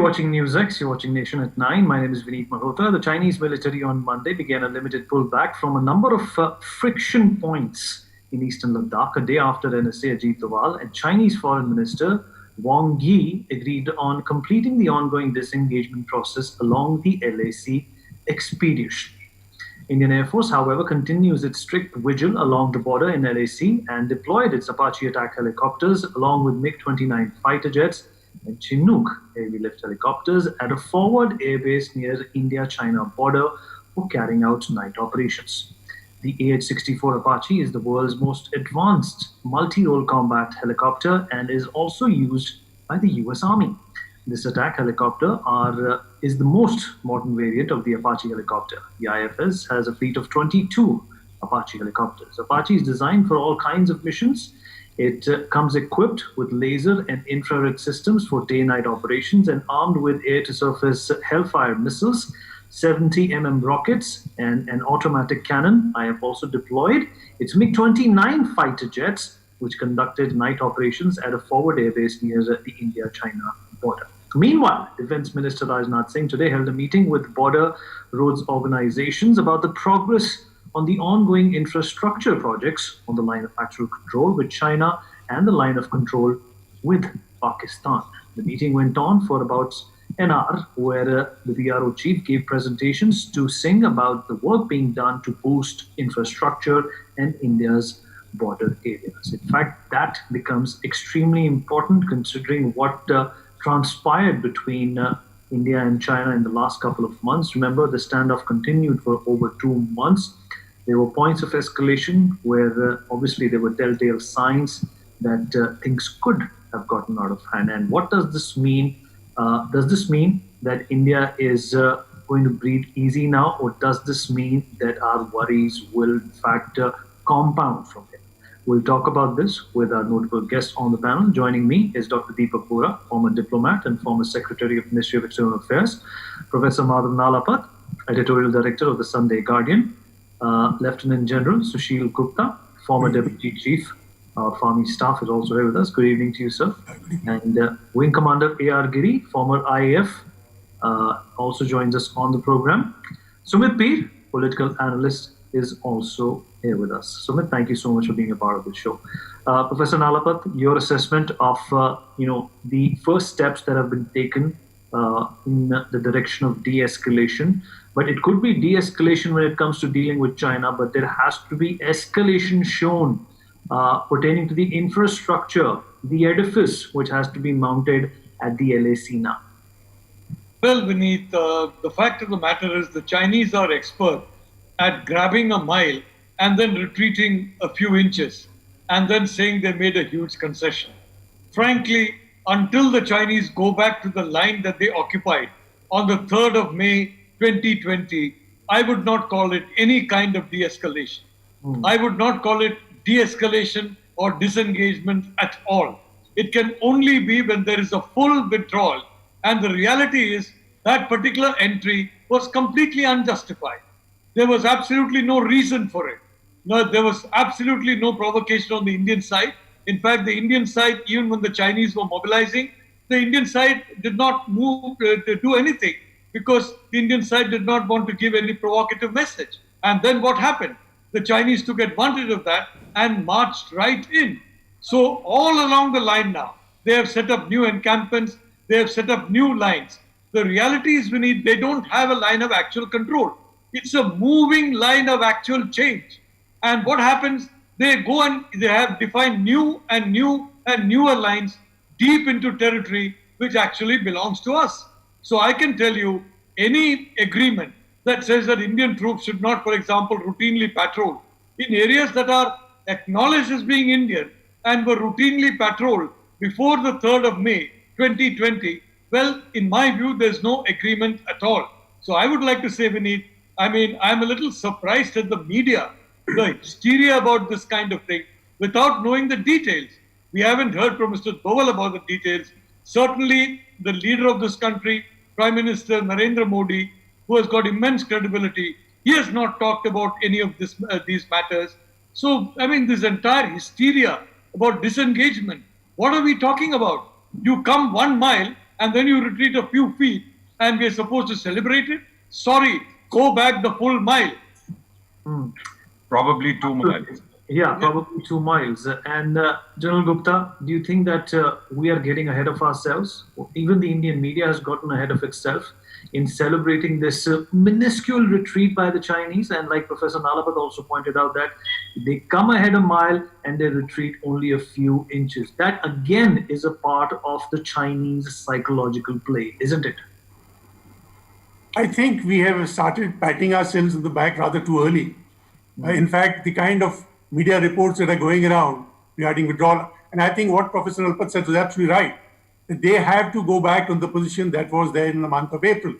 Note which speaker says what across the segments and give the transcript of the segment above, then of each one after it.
Speaker 1: Watching NewsX, you're watching Nation at 9. My name is Vineet Malhotra. The Chinese military on Monday began a limited pullback from a number of friction points in eastern Ladakh, a day after NSA Ajit Doval and Chinese Foreign Minister Wang Yi agreed on completing the ongoing disengagement process along the LAC expeditiously. Indian Air Force, however, continues its strict vigil along the border in LAC and deployed its Apache attack helicopters along with MiG-29 fighter jets and Chinook heavy lift helicopters at a forward airbase near India-China border for carrying out night operations. The AH-64 Apache is the world's most advanced multi-role combat helicopter and is also used by the US Army. This attack helicopter is the most modern variant of the Apache helicopter. The IFS has a fleet of 22 Apache helicopters. Apache is designed for all kinds of missions. It comes equipped with laser and infrared systems for day-night operations and armed with air-to-surface Hellfire missiles, 70 rockets, and an automatic cannon. I have also deployed its MiG-29 fighter jets, which conducted night operations at a forward airbase near the India-China border. Meanwhile, Defense Minister Rajnath Singh today held a meeting with border roads organizations about the progress on the ongoing infrastructure projects on the line of actual control with China and the line of control with Pakistan. The meeting went on for about an hour, where the BRO chief gave presentations to Singh about the work being done to boost infrastructure and India's border areas. In fact, that becomes extremely important considering what transpired between India and China in the last couple of months. Remember, the standoff continued for over 2 months. There were points of escalation where obviously there were telltale signs that things could have gotten out of hand. And what does this mean? Does this mean that India is going to breathe easy now, or does this mean that our worries will in fact compound from it? We'll talk about this with our notable guest on the panel. Joining me is Dr. Deepak Bora, former diplomat and former Secretary of Ministry of External Affairs, Professor Madhav Nalapat, Editorial Director of the Sunday Guardian, Lieutenant General Sushil Gupta, former Deputy Chief of Army Staff, is also here with us. Good evening to you, sir. And Wing Commander A.R. Giri, former IAF, also joins us on the program. Sumit Peer, political analyst, is also here with us. Sumit, thank you so much for being a part of the show. Professor Nalapat, your assessment of the first steps that have been taken in the direction of de-escalation. But it could be de-escalation when it comes to dealing with China, but there has to be escalation shown pertaining to the infrastructure, the edifice which has to be mounted at the LAC now.
Speaker 2: Well, Vineet, the fact of the matter is the Chinese are expert at grabbing a mile and then retreating a few inches and then saying they made a huge concession. Frankly, until the Chinese go back to the line that they occupied on the 3rd of May 2020, I would not call it any kind of de-escalation. I would not call it de-escalation or disengagement at all. It can only be when there is a full withdrawal. And the reality is that particular entry was completely unjustified. There was absolutely no reason for it. No, there was absolutely no provocation on the Indian side. In fact, the Indian side, even when the Chinese were mobilizing, the Indian side did not move to do anything because the Indian side did not want to give any provocative message. And then what happened? The Chinese took advantage of that and marched right in. So all along the line now, they have set up new encampments, they have set up new lines. The reality is, they don't have a line of actual control. It's a moving line of actual change. And what happens? They go and they have defined new and newer lines deep into territory which actually belongs to us. So I can tell you, any agreement that says that Indian troops should not, for example, routinely patrol in areas that are acknowledged as being Indian and were routinely patrolled before the 3rd of May 2020, well, in my view, there's no agreement at all. So I would like to say, Vineet, I'm a little surprised at the media, the hysteria about this kind of thing, without knowing the details. We haven't heard from Mr. Doval about the details. Certainly, the leader of this country, Prime Minister Narendra Modi, who has got immense credibility, he has not talked about any of these matters. So, this entire hysteria about disengagement, what are we talking about? You come 1 mile and then you retreat a few feet, and we are supposed to celebrate it? Sorry, go back the full mile.
Speaker 3: Probably 2 miles.
Speaker 1: Yeah, probably 2 miles. And General Gupta, do you think that we are getting ahead of ourselves? Even the Indian media has gotten ahead of itself in celebrating this minuscule retreat by the Chinese. And like Professor Nalapat also pointed out, that they come ahead a mile and they retreat only a few inches. That again is a part of the Chinese psychological play, isn't it?
Speaker 4: I think we have started patting ourselves in the back rather too early. In fact, the kind of media reports that are going around regarding withdrawal, and I think what Professor Nalpat said was absolutely right, that they have to go back on the position that was there in the month of April.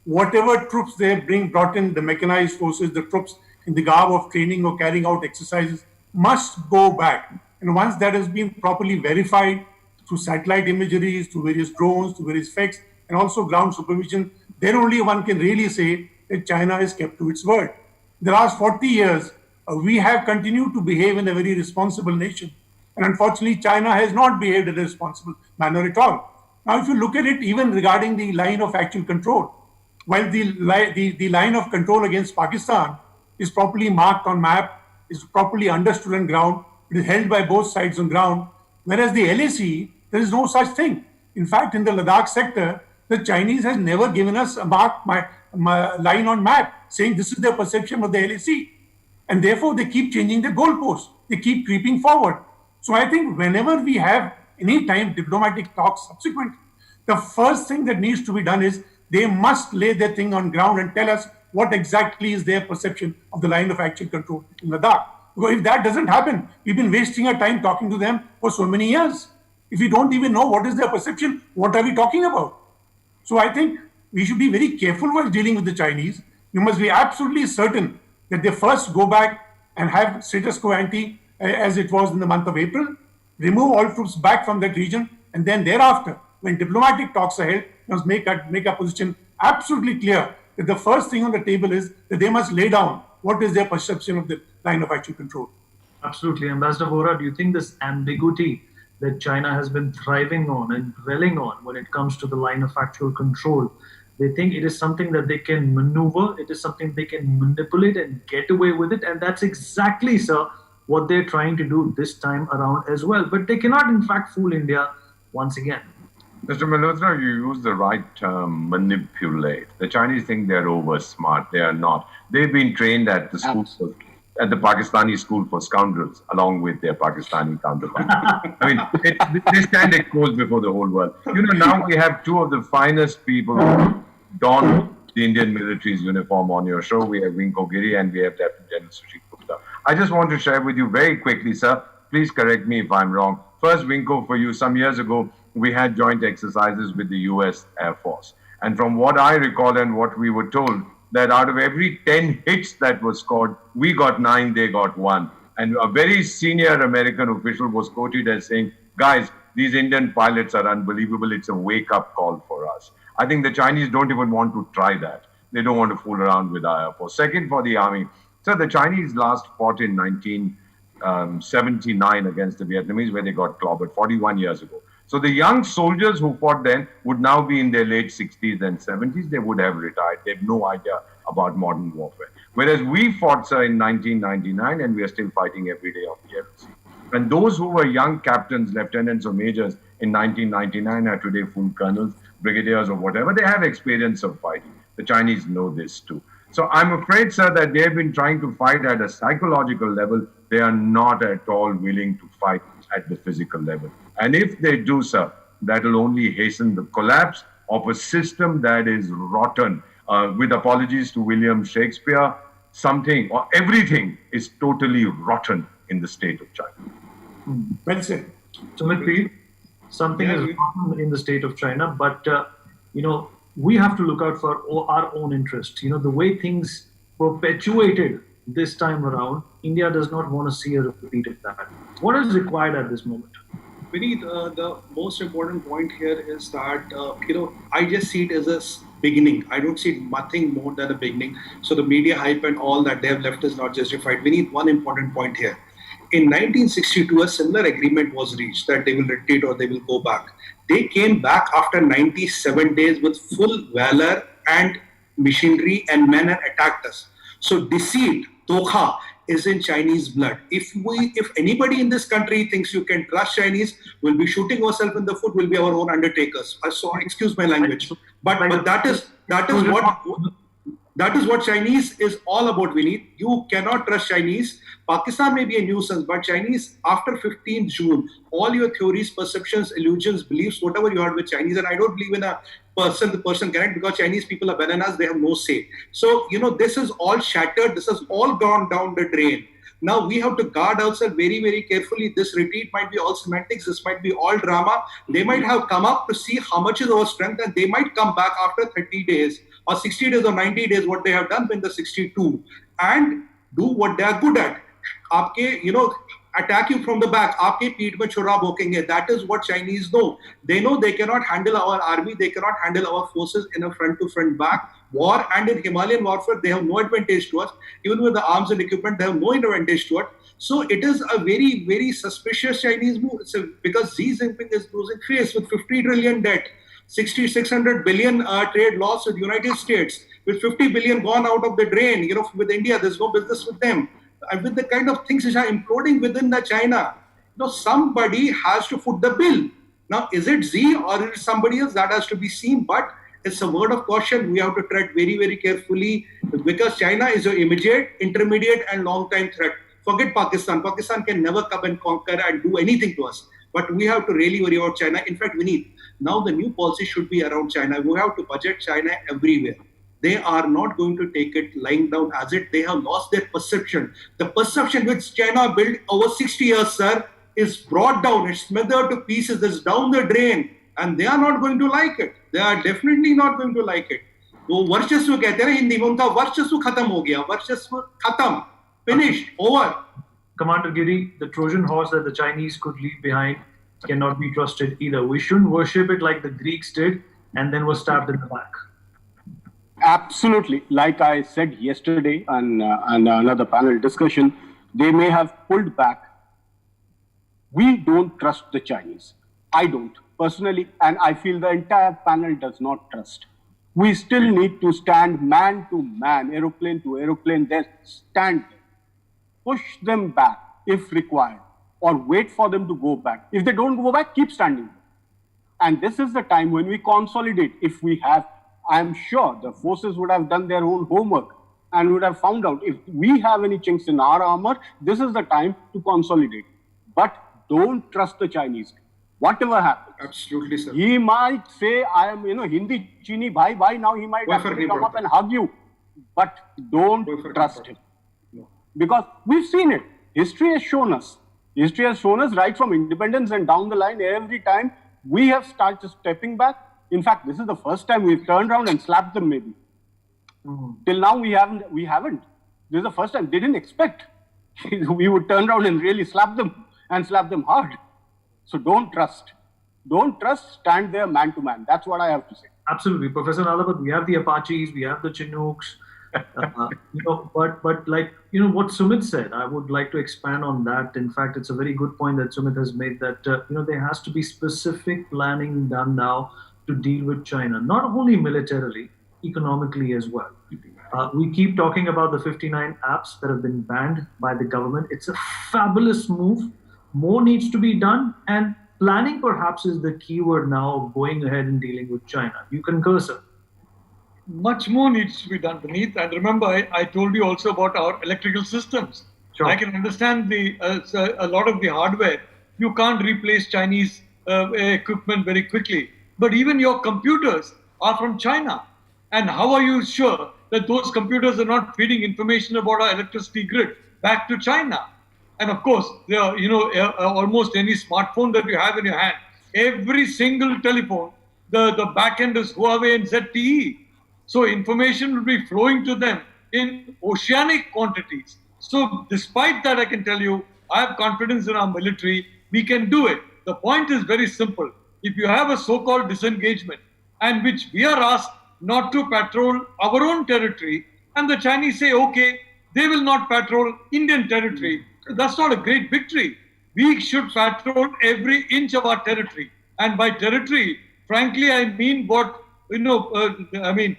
Speaker 4: Whatever troops they brought in, the mechanized forces, the troops in the garb of training or carrying out exercises, must go back. And once that has been properly verified through satellite imagery, through various drones, through various effects, and also ground supervision, then only one can really say that China has kept to its word. In the last 40 years, we have continued to behave in a very responsible nation. And unfortunately, China has not behaved in a responsible manner at all. Now, if you look at it, even regarding the line of actual control, while the line of control against Pakistan is properly marked on map, is properly understood on ground, it is held by both sides on ground, whereas the LAC, there is no such thing. In fact, in the Ladakh sector, the Chinese has never given us a line on map saying this is their perception of the LAC. And therefore, they keep changing the goalposts. They keep creeping forward. So I think whenever we have any time diplomatic talks subsequently, the first thing that needs to be done is they must lay their thing on ground and tell us what exactly is their perception of the line of actual control in Ladakh. Because if that doesn't happen, we've been wasting our time talking to them for so many years. If we don't even know what is their perception, what are we talking about? So I think we should be very careful while dealing with the Chinese. You must be absolutely certain that they first go back and have status quo ante as it was in the month of April, remove all troops back from that region, and then thereafter, when diplomatic talks are held, must make a position absolutely clear that the first thing on the table is that they must lay down what is their perception of the line of actual control.
Speaker 1: Absolutely. Ambassador Vora, do you think this ambiguity that China has been thriving on and dwelling on when it comes to the line of actual control, they think it is something that they can maneuver, it is something they can manipulate and get away with it, and that's exactly, sir, what they're trying to do this time around as well. But they cannot, in fact, fool India once again.
Speaker 3: Mr. Malhotra, you use the right term, manipulate. The Chinese think they're over smart. They are not. They've been trained at the school, at the Pakistani school for scoundrels, along with their Pakistani counterparts. I mean, they stand exposed before the whole world. You know, now we have two of the finest people who don the Indian military's uniform on your show. We have Winko Giri and we have Lieutenant General Sushil Gupta. I just want to share with you very quickly, sir. Please correct me if I'm wrong. First, Winko, for you, some years ago, we had joint exercises with the US Air Force. And from what I recall and what we were told, that out of every 10 hits that were scored, we got 9, they got 1. And a very senior American official was quoted as saying, guys, these Indian pilots are unbelievable. It's a wake-up call for us. I think the Chinese don't even want to try that. They don't want to fool around with our Air Force. Second, for the Army. So the Chinese last fought in 1979 against the Vietnamese, where they got clobbered 41 years ago. So the young soldiers who fought then would now be in their late 60s and 70s. They would have retired. They have no idea about modern warfare. Whereas we fought, sir, in 1999, and we are still fighting every day of the year. And those who were young captains, lieutenants, or majors in 1999 are today full colonels, brigadiers, or whatever. They have experience of fighting. The Chinese know this too. So I'm afraid, sir, that they have been trying to fight at a psychological level. They are not at all willing to fight at the physical level. And if they do, sir, that will only hasten the collapse of a system that is rotten. With apologies to William Shakespeare, something or everything is totally rotten in the state of China.
Speaker 4: Well said.
Speaker 1: Sumit Peer, something is rotten in the state of China, but we have to look out for our own interest. The way things perpetuated this time around, India does not want to see a repeat of that. What is required at this moment?
Speaker 5: Vineet, the most important point here is that, I just see it as a beginning. I don't see nothing more than a beginning. So the media hype and all that they have left is not justified. Vineet, one important point here. In 1962, a similar agreement was reached that they will retreat or they will go back. They came back after 97 days with full valor and machinery and men and attacked us. So deceit, dokha is in Chinese blood. If anybody in this country thinks you can trust Chinese, we'll be shooting ourselves in the foot. We'll be our own undertakers. So excuse my language, but that is what Chinese is all about, Vineet. You cannot trust Chinese. Pakistan may be a nuisance, but Chinese, after 15th June, all your theories, perceptions, illusions, beliefs, whatever you had with Chinese, and I don't believe in a person connect, because Chinese people are bananas, they have no say. So, this is all shattered. This has all gone down the drain. Now we have to guard ourselves very, very carefully. This retreat might be all semantics. This might be all drama. They might have come up to see how much is our strength, and they might come back after 30 days or 60 days or 90 days, what they have done in the 62, and do what they are good at. Attack you from the back. Aapke peeth mein chura bokenge. That is what Chinese know. They know they cannot handle our army. They cannot handle our forces in a front-to-front back war. And in Himalayan warfare, they have no advantage to us. Even with the arms and equipment, they have no advantage to us. So it is a very, very suspicious Chinese move. Because Xi Jinping is losing face with 50 trillion debt, 600 billion trade loss with the United States, with 50 billion gone out of the drain. With India, there's no business with them. And with the kind of things which are imploding within the China, somebody has to foot the bill. Now, is it Xi or is it somebody else? That has to be seen. But it's a word of caution. We have to tread very, very carefully, because China is your immediate, intermediate, and long-time threat. Forget Pakistan. Pakistan can never come and conquer and do anything to us. But we have to really worry about China. In fact, we need. Now the new policy should be around China. We have to budget China everywhere. They are not going to take it lying down as it. They have lost their perception. The perception which China built over 60 years, sir, is brought down. It's smothered to pieces. It's down the drain. And they are not going to like it. They are definitely not going to like it. वो वर्चस्व कहते हैं ना हिंदी में, उनका वर्चस्व खत्म हो गया. वर्चस्व खत्म. Finished. Over.
Speaker 1: Commander Giri, the Trojan horse that the Chinese could leave behind cannot be trusted either. We shouldn't worship it like the Greeks did and then were stabbed in the back.
Speaker 6: Absolutely. Like I said yesterday on another panel discussion, they may have pulled back. We don't trust the Chinese. I don't personally, and I feel the entire panel does not trust. We still need to stand man to man, aeroplane to aeroplane. There, stand, push them back if required, or wait for them to go back. If they don't go back, keep standing. And this is the time when we consolidate. If we have, I'm sure the forces would have done their own homework and would have found out if we have any chinks in our armor, this is the time to consolidate. But don't trust the Chinese. Whatever happens.
Speaker 5: Absolutely, sir.
Speaker 6: He might say, I am, Hindi, Chini, bhai. Now he might actually come up and hug you. But don't trust him. No. Because we've seen it. History has shown us. History has shown us right from independence and down the line, every time we have started stepping back. In fact, this is the first time we've turned around and slapped them maybe. Till now, we haven't. This is the first time. They didn't expect we would turn around and really slap them and slap them hard. So don't trust. Don't trust, stand there man to man. That's what I have to say.
Speaker 1: Absolutely. Professor Nalabat, we have the Apaches, we have the Chinooks, but like, what Sumit said, I would like to expand on that. In fact, it's a very good point that Sumit has made that, there has to be specific planning done now to deal with China, not only militarily, economically as well. We keep talking about the 59 apps that have been banned by the government. It's a fabulous move. More needs to be done, and planning perhaps is the key word now of going ahead and dealing with China. You concur, sir?
Speaker 2: Much more needs to be done, Vineet. And remember, I told you also about our electrical systems. Sure. I can understand a lot of the hardware. You can't replace Chinese equipment very quickly. But even your computers are from China. And how are you sure that those computers are not feeding information about our electricity grid back to China? And of course, there are, almost any smartphone that you have in your hand, every single telephone, the back end is Huawei and ZTE. So information will be flowing to them in oceanic quantities. So despite that, I can tell you, I have confidence in our military. We can do it. The point is very simple. If you have a so-called disengagement, and which we are asked not to patrol our own territory, and the Chinese say, okay, they will not patrol Indian territory. That's not a great victory. We should patrol every inch of our territory. And by territory, frankly, I mean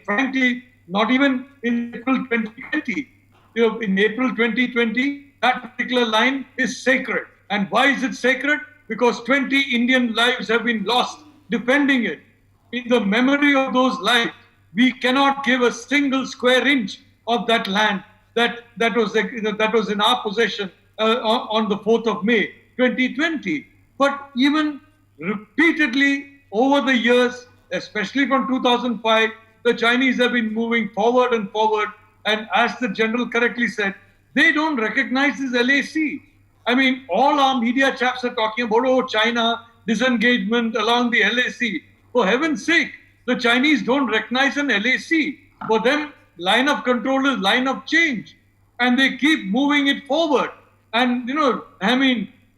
Speaker 2: frankly, not even in April 2020. In April 2020, that particular line is sacred. And why is it sacred? Because 20 Indian lives have been lost defending it. In the memory of those lives, we cannot give a single square inch of that land that was in our possession on the 4th of May, 2020. But even repeatedly over the years, especially from 2005, the Chinese have been moving forward and forward. And as the general correctly said, they don't recognize this LAC. I mean, all our media chaps are talking about, oh, China, disengagement along the LAC. For heaven's sake, the Chinese don't recognize an LAC. For them, line of control is line of change. And they keep moving it forward. And,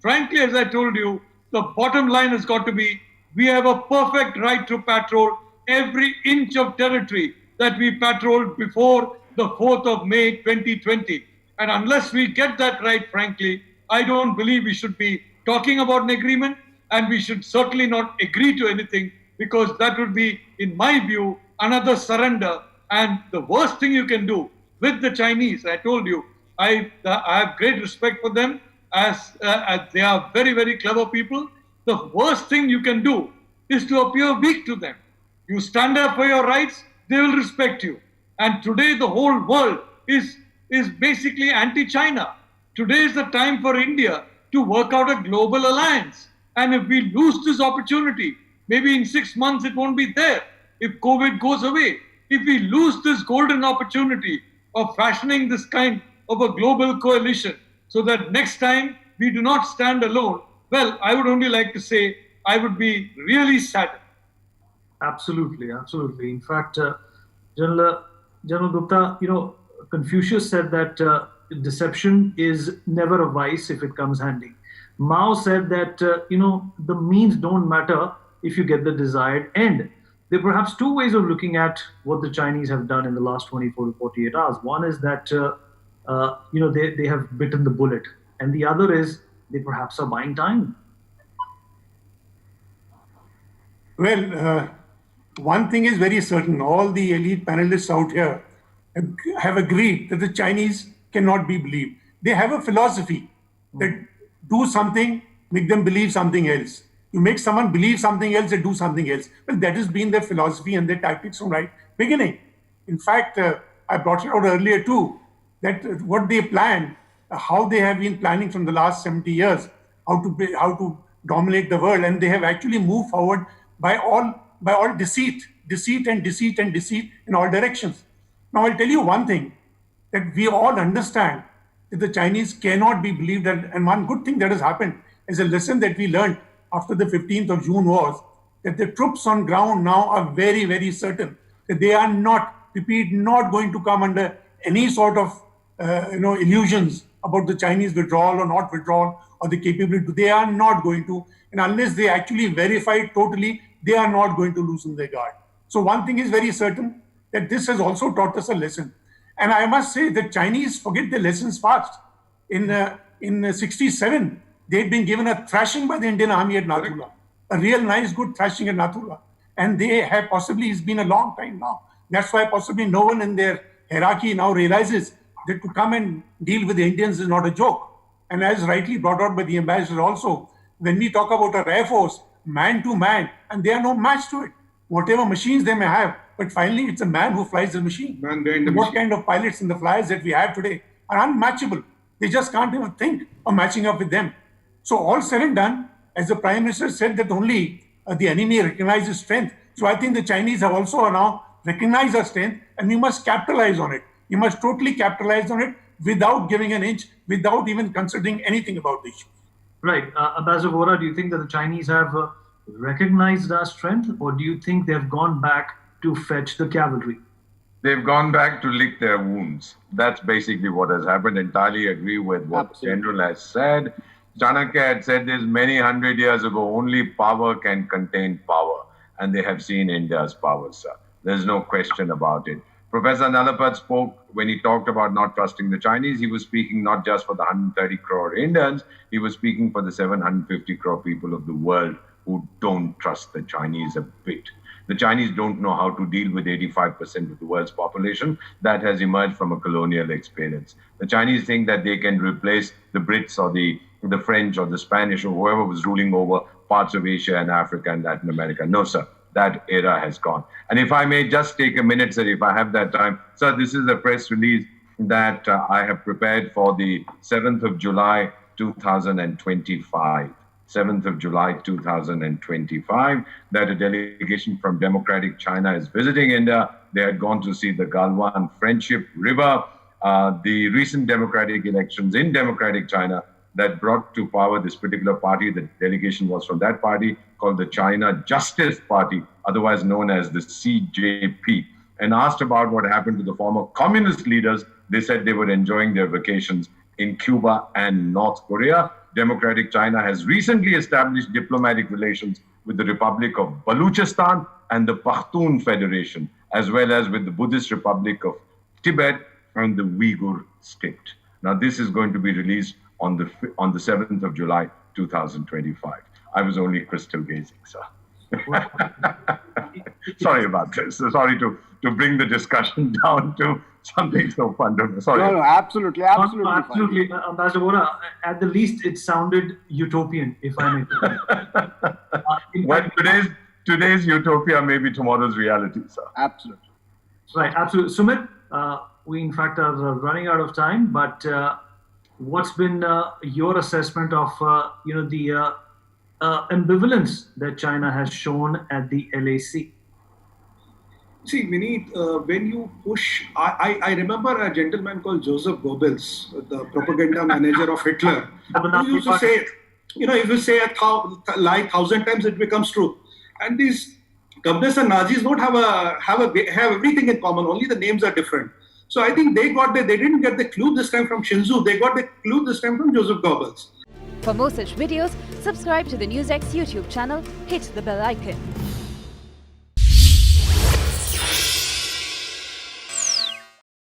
Speaker 2: frankly, as I told you, the bottom line has got to be, we have a perfect right to patrol every inch of territory that we patrolled before the 4th of May 2020. And unless we get that right, frankly, I don't believe we should be talking about an agreement, and we should certainly not agree to anything, because that would be, in my view, another surrender. And the worst thing you can do with the Chinese, I told you, I have great respect for them as they are very, very clever people. The worst thing you can do is to appear weak to them. You stand up for your rights, they will respect you. And today the whole world is basically anti-China. Today is the time for India to work out a global alliance. And if we lose this opportunity, maybe in 6 months it won't be there if COVID goes away. If we lose this golden opportunity of fashioning this kind of a global coalition so that next time we do not stand alone, well, I would only like to say I would be really saddened.
Speaker 1: Absolutely, absolutely. In fact, General Gupta, Confucius said that deception is never a vice if it comes handy. Mao said that, the means don't matter if you get the desired end. There are perhaps two ways of looking at what the Chinese have done in the last 24 to 48 hours. One is that, they have bitten the bullet. And the other is they perhaps are buying time.
Speaker 4: Well, one thing is very certain. All the elite panelists out here have agreed that the Chinese cannot be believed. They have a philosophy that do something, make them believe something else. You make someone believe something else, they do something else. Well, that has been their philosophy and their tactics from right beginning. In fact, I brought it out earlier too, that what they plan, how they have been planning from the last 70 years, how to dominate the world, and they have actually moved forward by all deceit in all directions. Now, I'll tell you one thing, that we all understand that the Chinese cannot be believed. And one good thing that has happened is a lesson that we learned after the 15th of June was that the troops on ground now are very, very certain that they are not going to come under any sort of illusions about the Chinese withdrawal or not withdrawal or the capability. They are not going to. And unless they actually verify it totally, they are not going to loosen their guard. So one thing is very certain, that this has also taught us a lesson. And I must say that Chinese forget their lessons fast. In 67, they'd been given a thrashing by the Indian Army at Nathula, a real nice, good thrashing at Nathula. And they have possibly, it's been a long time now. That's why possibly no one in their hierarchy now realizes that to come and deal with the Indians is not a joke. And as rightly brought out by the ambassador also, when we talk about our Air Force, man to man, and they are no match to it. Whatever machines they may have, but finally it's a man who flies the machine. What kind of pilots and the flyers that we have today are unmatchable. They just can't even think of matching up with them. So all said and done, as the Prime Minister said, that only the enemy recognizes strength. So I think the Chinese have also now recognized our strength, and we must capitalize on it. We must totally capitalize on it without giving an inch, without even considering anything about the issue.
Speaker 1: Right. Ambassador Vora, do you think that the Chinese have recognized our strength, or do you think they've gone back to fetch the cavalry?
Speaker 3: They've gone back to lick their wounds. That's basically what has happened. Entirely agree with what the General has said. Chanakya had said this many hundred years ago, only power can contain power. And they have seen India's power, sir. There's no question about it. Professor Nalapat spoke when he talked about not trusting the Chinese. He was speaking not just for the 130 crore Indians, he was speaking for the 750 crore people of the world who don't trust the Chinese a bit. The Chinese don't know how to deal with 85% of the world's population that has emerged from a colonial experience. The Chinese think that they can replace the Brits or the French or the Spanish or whoever was ruling over parts of Asia and Africa and Latin America. No, sir. That era has gone. And if I may just take a minute, sir, if I have that time. Sir, this is a press release that I have prepared for the 7th of July, 2025. 7th of July 2025, that a delegation from Democratic China is visiting India. They had gone to see the Galwan Friendship River, the recent democratic elections in Democratic China that brought to power this particular party. The delegation was from that party called the China Justice Party, otherwise known as the CJP. And asked about what happened to the former communist leaders, they said they were enjoying their vacations in Cuba and North Korea. Democratic China has recently established diplomatic relations with the Republic of Baluchistan and the Pakhtun Federation, as well as with the Buddhist Republic of Tibet and the Uyghur State. Now, this is going to be released on the 7th of July, 2025. I was only crystal gazing, sir. Sorry about this. Sorry to bring the discussion down to something so fundamental. Sorry.
Speaker 6: No, absolutely.
Speaker 1: Absolutely. Ambassador Vora, at the least, it sounded utopian, if I may.
Speaker 3: Well, today's utopia may be tomorrow's reality, sir.
Speaker 6: Absolutely.
Speaker 1: Right, absolutely. Sumit, we in fact are running out of time, but what's been your assessment of the ambivalence that China has shown at the LAC?
Speaker 5: See, Vineet, when you push, I remember a gentleman called Joseph Goebbels, the propaganda manager of Hitler, who used to say, if you say a lie 1,000 times, it becomes true. And these communists and Nazis don't have everything in common. Only the names are different. So I think they didn't get the clue this time from Shinzu. They got the clue this time from Joseph Goebbels.
Speaker 7: For more such videos, subscribe to the NewsX YouTube channel, hit the bell icon.